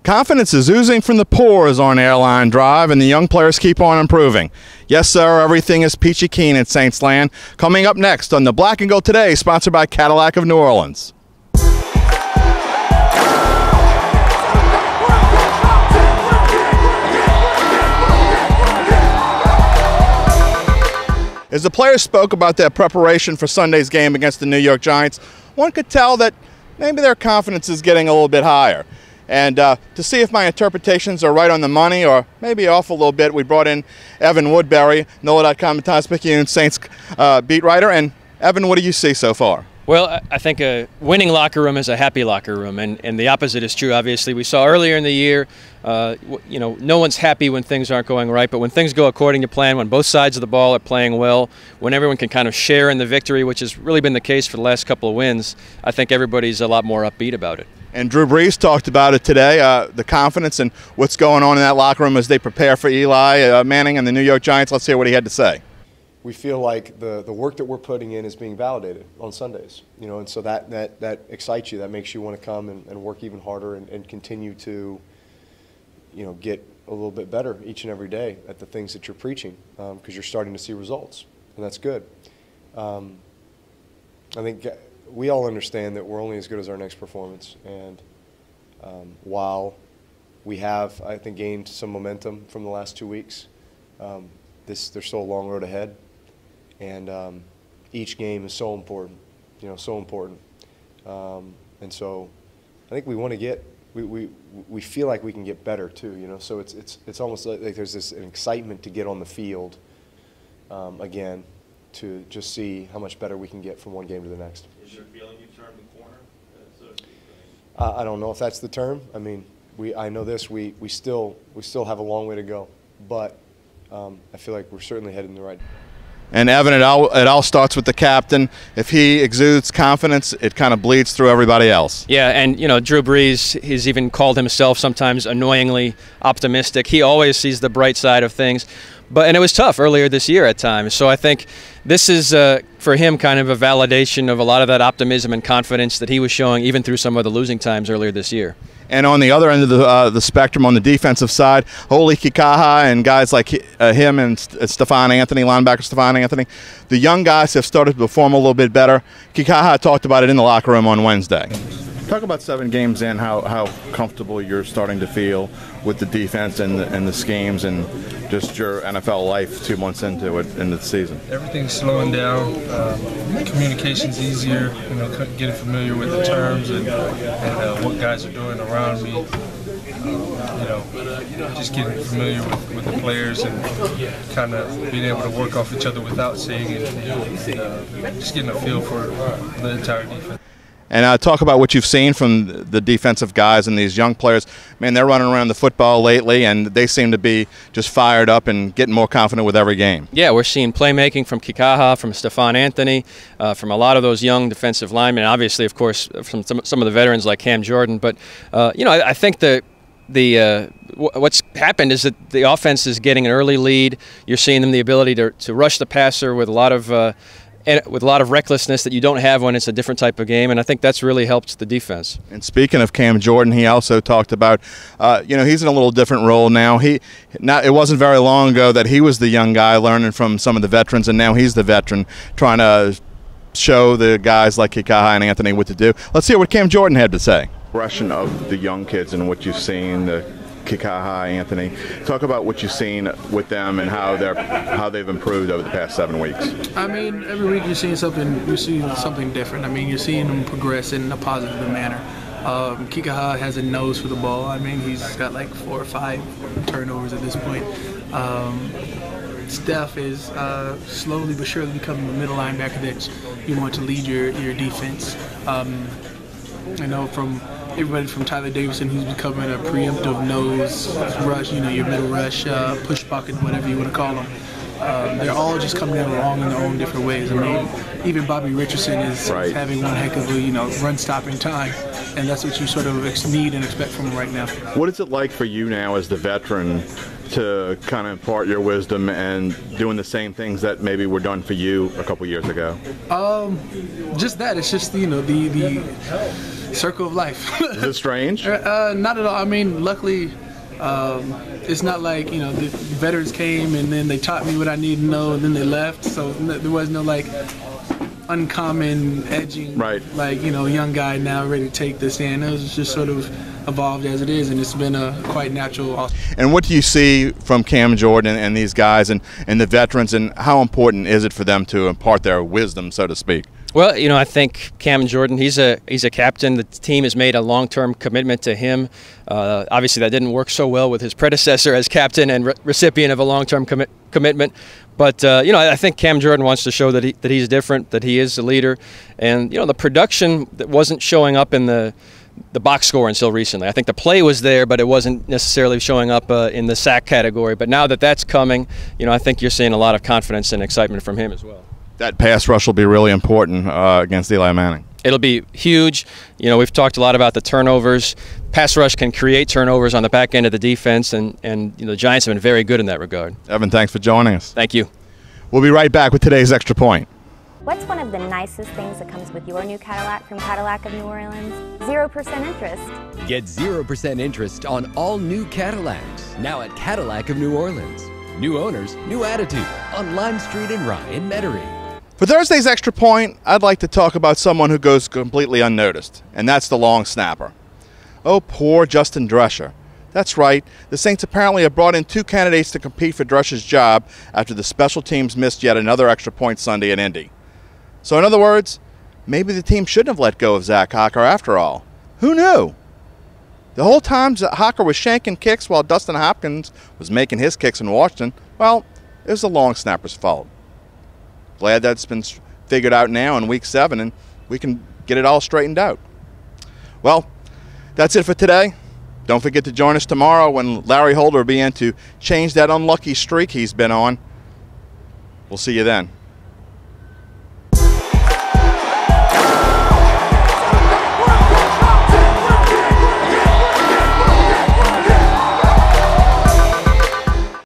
Confidence is oozing from the pores on Airline Drive, and the young players keep on improving. Yes, sir, everything is peachy keen at Saints Land. Coming up next on the Black and Gold Today, sponsored by Cadillac of New Orleans. As the players spoke about their preparation for Sunday's game against the New York Giants, one could tell that maybe their confidence is getting a little bit higher. And to see if my interpretations are right on the money or maybe off a little bit, we brought in Evan Woodbery, NOLA.com and Times-Picayune Saints beat writer. And Evan, what do you see so far? Well, I think a winning locker room is a happy locker room, and the opposite is true. Obviously, we saw earlier in the year, no one's happy when things aren't going right, but when things go according to plan, when both sides of the ball are playing well, when everyone can kind of share in the victory, which has really been the case for the last couple of wins, I think everybody's a lot more upbeat about it. And Drew Brees talked about it today, the confidence and what's going on in that locker room as they prepare for Eli Manning and the New York Giants. Let's hear what he had to say. We feel like the work that we're putting in is being validated on Sundays, and so that excites you. That makes you want to come and work even harder and continue to, get a little bit better each and every day at the things that you're preaching, because you're starting to see results, and that's good. I think we all understand that we're only as good as our next performance, and while we have, I think, gained some momentum from the last 2 weeks, there's still a long road ahead. And each game is so important, so important. And so I think we want to get, we feel like we can get better too, so it's almost like there's this excitement to get on the field again, to just see how much better we can get from one game to the next. Is your feeling you've turned the corner? I don't know if that's the term. I mean, I know this, we still have a long way to go, but I feel like we're certainly headed in the right direction. And Evan, it all starts with the captain. If he exudes confidence, it kind of bleeds through everybody else. Yeah, and Drew Brees, he's even called himself sometimes annoyingly optimistic. He always sees the bright side of things. And it was tough earlier this year at times. So I think this is, for him, kind of a validation of a lot of that optimism and confidence that he was showing even through some of the losing times earlier this year. And on the other end of the spectrum, on the defensive side, Holy Kikaha and guys like him and Stefan Anthony, linebacker Stefan Anthony, the young guys have started to perform a little bit better. Kikaha talked about it in the locker room on Wednesday. Talk about 7 games in, how comfortable you're starting to feel with the defense and the schemes and just your NFL life 2 months into the season. Everything's slowing down. Communication's easier. Getting familiar with the terms and what guys are doing around me. Just getting familiar with the players and kind of being able to work off each other without saying anything. Just getting a feel for the entire defense. And talk about what you've seen from the defensive guys and these young players. Man, they're running around the football lately, and they seem to be just fired up and getting more confident with every game. Yeah, we're seeing playmaking from Kikaha, from Stefan Anthony, from a lot of those young defensive linemen, and obviously, of course, from some of the veterans like Cam Jordan. But, I think what's happened is that the offense is getting an early lead. You're seeing them the ability to rush the passer with a lot of recklessness that you don't have when it's a different type of game, and I think that's really helped the defense. And speaking of Cam Jordan, he also talked about, he's in a little different role now. It wasn't very long ago that he was the young guy learning from some of the veterans, and now he's the veteran trying to show the guys like Kikaha and Anthony what to do. Let's hear what Cam Jordan had to say. Impression of the young kids and what you've seen, Kikaha, Anthony. Talk about what you've seen with them and how they've improved over the past 7 weeks. I mean, every week you're seeing something different. I mean, you're seeing them progress in a positive manner. Kikaha has a nose for the ball. I mean, he's got like 4 or 5 turnovers at this point. Steph is slowly but surely becoming the middle linebacker that you want to lead your defense. From everybody from Tyler Davidson, who's becoming a preemptive nose rush, your middle rush, push pocket, whatever you want to call them. They're all just coming in along in their own different ways. I mean, even Bobby Richardson is having one heck of a run-stopping time, and that's what you sort of need and expect from him right now. What is it like for you now as the veteran to kind of impart your wisdom and doing the same things that maybe were done for you a couple years ago? Just that. It's just the circle of life. Is it strange? Not at all. I mean, luckily, it's not like, you know, the veterans came and then they taught me what I needed to know and then they left. So there was no like uncommon edging, right? Like, you know, young guy now ready to take the stand. It was just sort of evolved as it is, and it's been a quite natural. And what do you see from Cam Jordan and these guys and the veterans, and how important is it for them to impart their wisdom, so to speak? Well, you know, I think Cam Jordan, he's a captain. The team has made a long-term commitment to him. Obviously, that didn't work so well with his predecessor as captain and recipient of a long-term commitment. But you know, I think Cam Jordan wants to show that he's different, that he is a leader, and you know, the production that wasn't showing up in the box score until recently. I think the play was there, but it wasn't necessarily showing up in the sack category. But now that that's coming, you know, I think you're seeing a lot of confidence and excitement from him as well. That pass rush will be really important against Eli Manning. It'll be huge. You know, we've talked a lot about the turnovers. Pass rush can create turnovers on the back end of the defense, and you know, the Giants have been very good in that regard. Evan, thanks for joining us. Thank you. We'll be right back with today's Extra Point. What's one of the nicest things that comes with your new Cadillac from Cadillac of New Orleans? 0% interest. Get 0% interest on all new Cadillacs, now at Cadillac of New Orleans. New owners, new attitude, on Lime Street in Rye in Metairie. For Thursday's Extra Point, I'd like to talk about someone who goes completely unnoticed, and that's the long snapper. Oh, poor Justin Drescher. That's right, the Saints apparently have brought in 2 candidates to compete for Drescher's job after the special teams missed yet another Extra Point Sunday in Indy. So in other words, maybe the team shouldn't have let go of Zach Hocker after all. Who knew? The whole time Hocker was shanking kicks while Dustin Hopkins was making his kicks in Washington, well, it was the long snapper's fault. Glad that's been figured out now in Week 7, and we can get it all straightened out. Well, that's it for today. Don't forget to join us tomorrow when Larry Holder will be in to change that unlucky streak he's been on. We'll see you then.